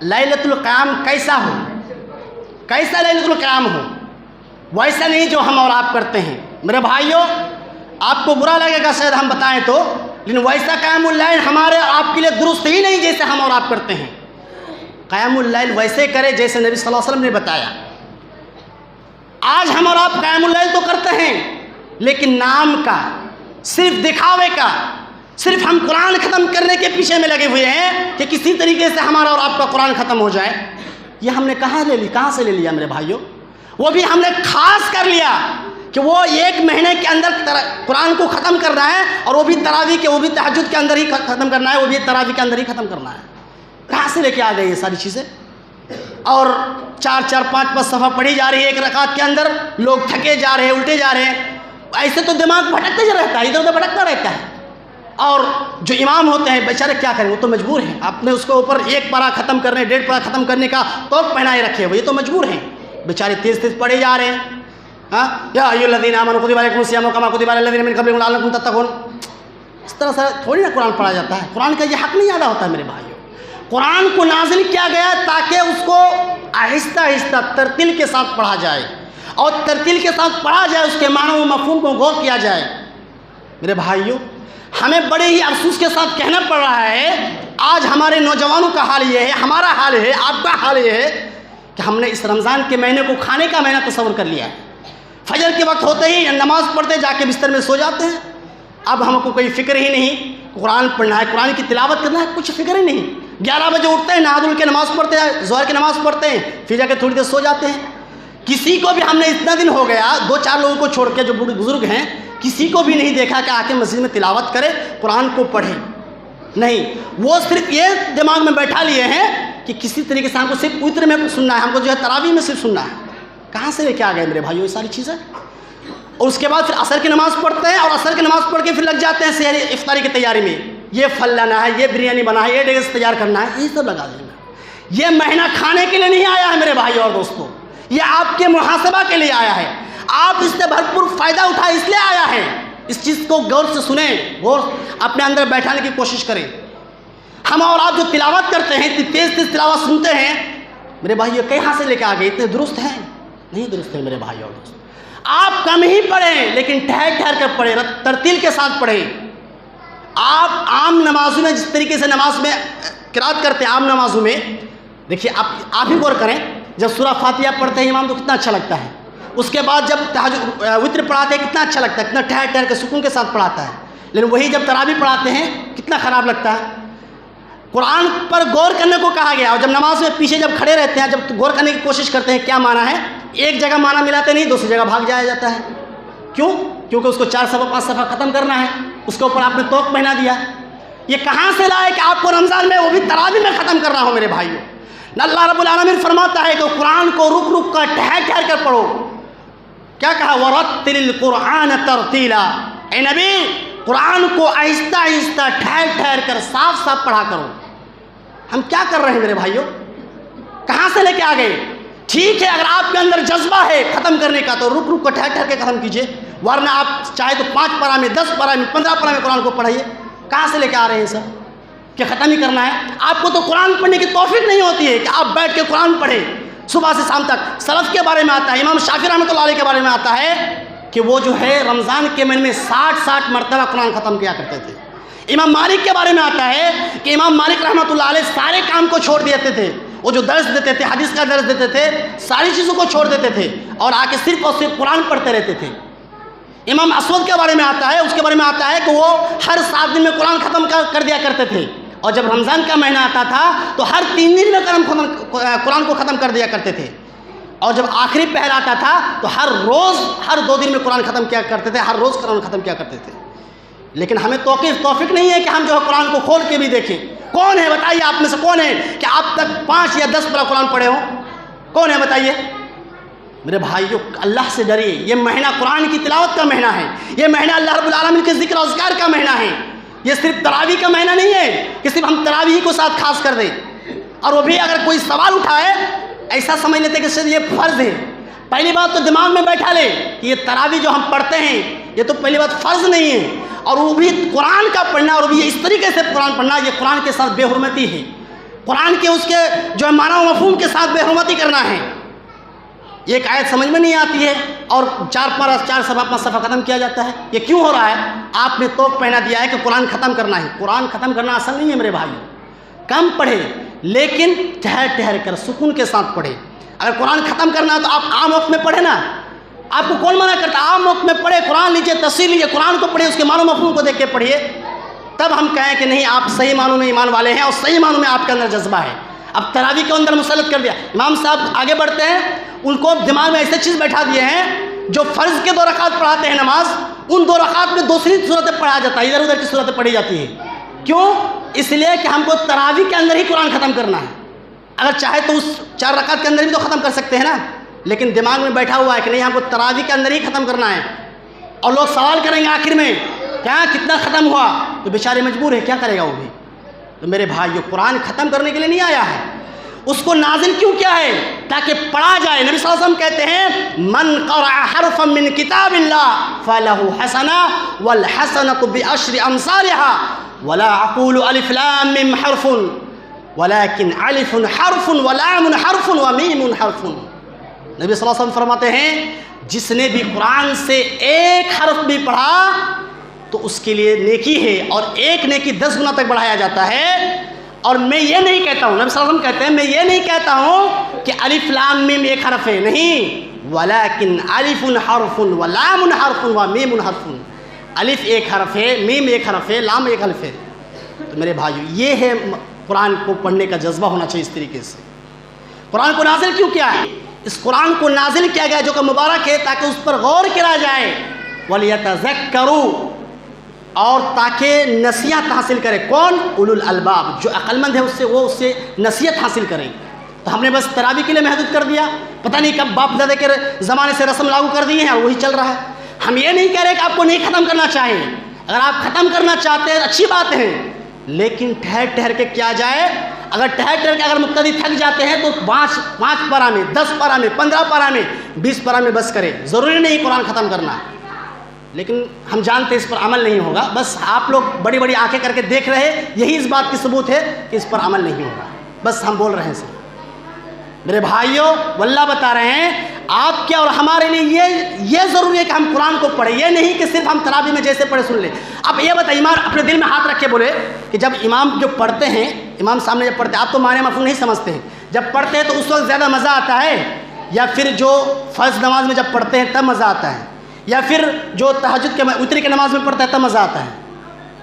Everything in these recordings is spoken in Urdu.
لیلۃ القیام کیسا ہو، کیسا لیلۃ القیام ہو، ویسا نہیں جو ہم اور آپ کرتے ہیں میرے بھائیوں۔ آپ کو برا لگے گا شاید ہم بتائیں تو، لیکن ویسا قیام اللیل ہمارے آپ کے لیے درست ہی نہیں جیسے ہم اور آپ کرتے ہیں۔ قیام اللیل ویسے کرے جیسے نبی صلی اللہ علیہ وسلم نے بتایا۔ آج ہم اور آپ قیام اللیل تو کرتے ہیں، لیکن نام کا، صرف دکھاوے کا، صرف ہم قرآن ختم کرنے کے پیچھے میں لگے ہوئے ہیں کہ کسی طریقے سے ہمارا اور آپ کا قرآن ختم ہو جائے۔ یہ ہم نے کہاں سے لے لیا میرے بھائیوں؟ وہ بھی ہم نے خاص کر لیا کہ وہ 1 مہینے کے اندر قرآن کو ختم کرنا ہے، اور وہ بھی تراویح کے، وہ بھی تہجد کے اندر ہی ختم کرنا ہے، وہ بھی تراویح کے اندر ہی ختم کرنا ہے۔ کہاں سے لے کے آ گئے یہ ساری چیزیں؟ اور 4 5 صفحہ پڑھی جا رہی ہے ایک رکعت کے اندر، لوگ تھکے جا رہے ہیں، الٹے جا رہے ہیں، ایسے تو دماغ بھٹکتے جا رہتا ہے، ادھر ادھر بھٹکتا رہتا ہے۔ اور جو امام ہوتے ہیں بیچارے کیا کریں، وہ تو مجبور ہیں، آپ نے اس کے اوپر 1 پارہ ختم کرنے، 1.5 پارہ ختم کرنے کا توق پہنائے رکھے ہوئے، یہ تو مجبور ہیں بیچارے، تیز پڑھے جا رہے ہیں۔ ہاں، یا ایھا الذین آمنوا کتب علیکم الصیام کما کتب علی الذین من قبلکم لعلکم تتقون۔ اس طرح سے تھوڑی نا قرآن پڑھا جاتا ہے، قرآن کا یہ حق نہیں ادا ہوتا ہے میرے بھائیوں۔ قرآن کو نازل کیا گیا تاکہ اس کو آہستہ آہستہ ترتیل کے ساتھ پڑھا جائے، اور ترتیل کے ساتھ پڑھا جائے، اس کے معنی و مفہوم کو غور کیا جائے۔ میرے بھائیوں، ہمیں بڑے ہی افسوس کے ساتھ کہنا پڑ رہا ہے، آج ہمارے نوجوانوں کا حال یہ ہے، ہمارا حال ہے، آپ کا حال یہ ہے کہ ہم نے اس رمضان کے مہینے کو کھانے کا مہینہ تصور کر لیا ہے۔ فجر کے وقت ہوتے ہی نماز پڑھتے جا کے بستر میں سو جاتے ہیں، اب ہم کو کوئی فکر ہی نہیں، قرآن پڑھنا ہے، قرآن کی تلاوت کرنا ہے، کچھ فکر ہی نہیں۔ 11 بجے اٹھتے ہیں، نہا دھل کے نماز پڑھتے ہیں، ظہر کی نماز پڑھتے ہیں، پھر جا کے تھوڑی دیر سو جاتے ہیں۔ کسی کو بھی ہم نے اتنا دن ہو گیا، 2 4 لوگوں کو چھوڑ کے جو بزرگ ہیں، کسی کو بھی نہیں دیکھا کہ آ کے مسجد میں تلاوت کرے، قرآن کو پڑھے، نہیں۔ وہ صرف یہ دماغ میں بیٹھا لیے ہیں کہ کسی طریقے سے ہم کو صرف وتر میں سننا ہے، ہم کو جو ہے تراویح میں صرف سننا ہے۔ کہاں سے لے کے آ گئے میرے بھائیوں یہ ساری چیزیں؟ اور اس کے بعد پھر عصر کی نماز پڑھتے ہیں، اور عصر کی نماز پڑھ کے پھر لگ جاتے ہیں سحری افطاری کی تیاری میں، یہ پھل لانا ہے، یہ بریانی بنا ہے، یہ ڈیگس تیار کرنا ہے، یہ سب لگا دینا۔ یہ مہینہ کھانے کے لیے نہیں آیا ہے میرے بھائیوں اور دوستوں، یہ آپ کے محاسبہ کے لیے آیا ہے، آپ اس سے بھرپور فائدہ اٹھائیں اس لیے آیا ہے۔ اس چیز کو غور سے سنیں، غور اپنے اندر بیٹھانے کی کوشش کریں۔ ہم اور آپ جو تلاوت کرتے ہیں، اتنی تیز تلاوت سنتے ہیں میرے بھائیوں، کہاں سے لے کے آ گئے؟ اتنے درست ہیں؟ نہیں درست ہے میرے بھائیوں اور دوستوں۔ آپ کم ہی پڑھیں، لیکن ٹھہر کر پڑھیں، ترتیل کے ساتھ پڑھیں۔ آپ عام نمازوں میں جس طریقے سے نماز میں قرات کرتے ہیں، عام نمازوں میں دیکھیے، آپ ہی غور کریں، جب سورہ فاتحہ پڑھتے ہیں امام تو کتنا اچھا لگتا ہے، اس کے بعد جب وتر پڑھاتے ہیں کتنا اچھا لگتا ہے، کتنا ٹھہر کے سکون کے ساتھ پڑھاتا ہے، لیکن وہی جب تراویح پڑھاتے ہیں کتنا خراب لگتا ہے۔ قرآن پر غور کرنے کو کہا گیا، اور جب نماز میں پیچھے جب کھڑے رہتے ہیں، جب غور کرنے کی کوشش کرتے ہیں کیا معنی ہے، ایک جگہ معنی ملاتے نہیں، دوسری جگہ بھاگ جایا جاتا ہے۔ کیوں؟ کیونکہ اس کو 4 صفحہ 5 صفحہ ختم کرنا ہے، اس کے اوپر آپ نے توق پہنا دیا۔ یہ کہاں سے لائے کہ آپ کو رمضان میں وہ بھی تراویح میں ختم کر رہا ہوں میرے بھائیوں؟ اللہ رب العالمین فرماتا ہے کہ قرآن کو رک کر ٹھہر کر پڑھو۔ کیا کہا؟ وَرَتِّلِ الْقُرْآنَ تَرْتِيلًا، اے نبی قرآن کو آہستہ آہستہ ٹھہر کر صاف پڑھا کرو۔ ہم کیا کر رہے ہیں میرے بھائیوں؟ کہاں سے لے کے آ گئے؟ ٹھیک ہے، اگر آپ کے اندر جذبہ ہے ختم کرنے کا تو رک کر ٹھہر کے ختم کیجئے، ورنہ آپ چاہے تو 5 پارہ میں، 10 پارہ میں، 15 پارہ میں قرآن کو پڑھائیے۔ کہاں سے لے کے آ رہے ہیں سب کہ ختم ہی کرنا ہے؟ آپ کو تو قرآن پڑھنے کی توفیق نہیں ہوتی ہے کہ آپ بیٹھ کے قرآن پڑھیں صبح سے شام تک۔ سلف کے بارے میں آتا ہے، امام شافعی رحمۃ اللہ علیہ کے بارے میں آتا ہے کہ وہ جو ہے رمضان کے مہینے میں 60 مرتبہ قرآن ختم کیا کرتے تھے۔ امام مالک کے بارے میں آتا ہے کہ امام مالک رحمۃ اللہ علیہ سارے کام کو چھوڑ دیتے تھے، وہ جو درس دیتے تھے، حدیث کا درس دیتے تھے، ساری چیزوں کو چھوڑ دیتے تھے اور آ کے صرف اور صرف قرآن پڑھتے رہتے تھے۔ امام اسود کے بارے میں آتا ہے، اس کے بارے میں آتا ہے کہ وہ ہر 7 دن میں قرآن ختم کر دیا کرتے تھے، اور جب رمضان کا مہینہ آتا تھا تو ہر 3 دن میں قرآن کو ختم کر دیا کرتے تھے، اور جب آخری پہر آتا تھا تو ہر روز ہر 2 دن میں قرآن ختم کیا کرتے تھے، ہر روز قرآن ختم کیا کرتے تھے۔ لیکن ہمیں توفیق نہیں ہے کہ ہم جو ہے قرآن کو کھول کے بھی دیکھیں۔ کون ہے بتائیے آپ میں سے، کون ہے کہ آپ تک 5 یا 10 پارہ قرآن پڑھے ہوں؟ کون ہے بتائیے؟ میرے بھائیو، اللہ سے ڈریے، یہ مہینہ قرآن کی تلاوت کا مہینہ ہے، یہ مہینہ اللہ رب العالمین کے ذکر و اذکار کا مہینہ ہے، یہ صرف تراویح کا مہینہ نہیں ہے کہ صرف ہم تراویح کو ساتھ خاص کر دیں، اور وہ بھی اگر کوئی سوال اٹھائے ایسا سمجھ لیتے کہ صرف یہ فرض ہے۔ پہلی بات تو دماغ میں بیٹھا لے کہ یہ تراویح جو ہم پڑھتے ہیں یہ تو پہلی بات فرض نہیں ہے، اور وہ بھی قرآن کا پڑھنا، اور وہ بھی اس طریقے سے قرآن پڑھنا، یہ قرآن کے ساتھ بے حرمتی ہے۔ قرآن کے اس کے جو ہے معنی و مفہوم کے ساتھ بے حرمتی کرنا ہے. ایک آیت سمجھ میں نہیں آتی ہے اور 4 صفحہ 5 صفحہ ختم کیا جاتا ہے. یہ کیوں ہو رہا ہے؟ آپ نے توق پہنا دیا ہے کہ قرآن ختم کرنا ہے. قرآن ختم کرنا آسان نہیں ہے میرے بھائی. کم پڑھے لیکن ٹھہر کر سکون کے ساتھ پڑھے. اگر قرآن ختم کرنا ہے تو آپ عام وقت میں پڑھیں نا. آپ کو کون منع کرتا؟ عام وقت میں پڑھے, قرآن لیجیے, تفسیر لیجیے, قرآن کو پڑھیے, اس کے معنی و مفہوم کو دیکھ کے پڑھیے. تب ہم کہیں کہ نہیں آپ صحیح معنوں میں ایمان والے ہیں اور صحیح معنوں میں آپ کے اندر جذبہ ہے. اب تراویح کے اندر مسلط کر دیا. امام صاحب آگے بڑھتے ہیں, ان کو دماغ میں ایسے چیز بیٹھا دیے ہیں جو فرض کے 2 رکعت پڑھاتے ہیں نماز, ان 2 رکعت میں دوسری صورتیں پڑھا جاتا ہے, ادھر ادھر کی صورتیں پڑھی جاتی ہیں. کیوں؟ اس لیے کہ ہم کو تراویح کے اندر ہی قرآن ختم کرنا ہے. اگر چاہے تو اس 4 رکعت کے اندر بھی تو ختم کر سکتے ہیں نا, لیکن دماغ میں بیٹھا ہوا ہے کہ نہیں ہم کو تراویح کے اندر ہی ختم کرنا ہے. اور لوگ سوال کریں گے آخر میں کیا کتنا ختم ہوا, تو بیچارے مجبور ہے, کیا کرے گا وہ بھی. تو میرے بھائی یہ قرآن ختم کرنے کے لیے نہیں آیا ہے. اس کو نازل کیوں کیا ہے؟ تاکہ پڑھا جائے. نبی صلی اللہ علیہ وسلم کہتے ہیں من قرأ حرفا من کتاب اللہ فلہ حسنہ والحسنۃ بعشر امثالها ولا اقول الف لام میم حرف ولكن الف حرف ولام حرف ومیم حرف. نبی صلی اللہ علیہ وسلم فرماتے ہیں جس نے بھی قرآن سے ایک حرف بھی پڑھا تو اس کے لیے نیکی ہے, اور ایک نیکی 10 گنا تک بڑھایا جاتا ہے. اور میں یہ نہیں کہتا ہوں, نبی صلی اللہ علیہ وسلم کہتے ہیں میں یہ نہیں کہتا ہوں کہ الف لام میم ایک حرف ہے, نہیں, ولکن الف حرف ولام حرف ومیم حرف. الف ایک حرف ہے, میم ایک حرف ہے, لام ایک حرف ہے. تو میرے بھائیو یہ ہے قرآن کو پڑھنے کا جذبہ ہونا چاہیے. اس طریقے سے قرآن کو نازل کیوں کیا ہے؟ اس قرآن کو نازل کیا گیا جو کہ مبارک ہے تاکہ اس پر غور کیا جائے, وَلْيَتَذَكَّرُوا, اور تاکہ نصیحت حاصل کرے. کون؟ اولو الالباب, جو عقل مند ہے اس سے نصیحت حاصل کریں. تو ہم نے بس تراویح کے لیے محدود کر دیا, پتہ نہیں کب باپ دادا کے زمانے سے رسم لاگو کر دیے ہیں اور وہی چل رہا ہے. ہم یہ نہیں کہہ رہے کہ آپ کو نہیں ختم کرنا چاہیے. اگر آپ ختم کرنا چاہتے ہیں اچھی بات ہے, لیکن ٹھہر کے کیا جائے. اگر ٹھہر کے اگر مقتدی تھک جاتے ہیں تو 5 پارہ میں, 10 پارہ میں, 15 پارہ میں, 20 پارہ میں بس کرے. ضروری نہیں قرآن ختم کرنا ہے, لیکن ہم جانتے اس پر عمل نہیں ہوگا. بس آپ لوگ بڑی بڑی آنکھیں کر کے دیکھ رہے, یہی اس بات کی ثبوت ہے کہ اس پر عمل نہیں ہوگا. بس ہم بول رہے ہیں سر. میرے بھائیوں واللہ بتا رہے ہیں آپ کیا اور ہمارے لیے یہ ضروری ہے کہ ہم قرآن کو پڑھیں. یہ نہیں کہ صرف ہم تراویح میں جیسے پڑھے سن لیں. اب یہ بتائیے, ایمان اپنے دل میں ہاتھ رکھ کے بولے کہ جب امام جو پڑھتے ہیں, امام سامنے جب پڑھتے ہیں, آپ تو معنی مفہوم نہیں سمجھتے ہیں, جب پڑھتے ہیں تو اس وقت زیادہ مزہ آتا ہے, یا پھر جو فرض نماز میں جب پڑھتے ہیں تب مزہ آتا ہے, یا پھر جو تہجد کے وتر کی نماز میں پڑھتا ہے تب مزہ آتا ہے؟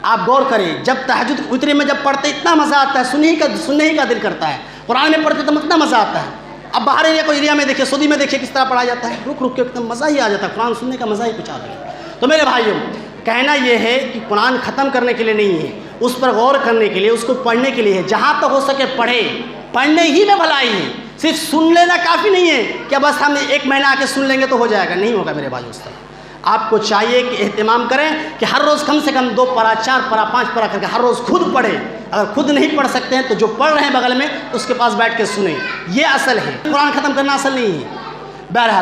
آپ غور کریں, جب تہجد وتر میں جب پڑھتے اتنا مزہ آتا ہے, سننے ہی کا دل کرتا ہے. قرآن میں پڑھتے تو اتنا مزہ آتا ہے. اب باہر ایریا میں دیکھیے, سعودی میں دیکھیے کس طرح پڑھا جاتا ہے, رک کے ایک دم مزہ ہی آ جاتا ہے. قرآن سننے کا مزہ ہی کچھ آ گیا. تو میرے بھائیوں کہنا یہ ہے کہ قرآن ختم کرنے کے لیے نہیں ہے, اس پر غور کرنے کے لیے, اس کو پڑھنے کے لیے ہے. جہاں تک ہو سکے پڑھے, پڑھنے ہی میں بھلائی ہے. صرف سن لینا کافی نہیں ہے کہ بس ہم 1 مہینہ آ کے سن لیں گے تو ہو جائے گا, نہیں ہوگا میرے بھائیوں. اس طرح آپ کو چاہیے کہ اہتمام کریں کہ ہر روز کم سے کم 2 پارہ 4 پارہ 5 پارہ کر کے ہر روز خود پڑھیں. اگر خود نہیں پڑھ سکتے ہیں تو جو پڑھ رہے ہیں بغل میں اس کے پاس بیٹھ کے سنیں. یہ اصل ہے, قرآن ختم کرنا اصل نہیں ہے. بہرحال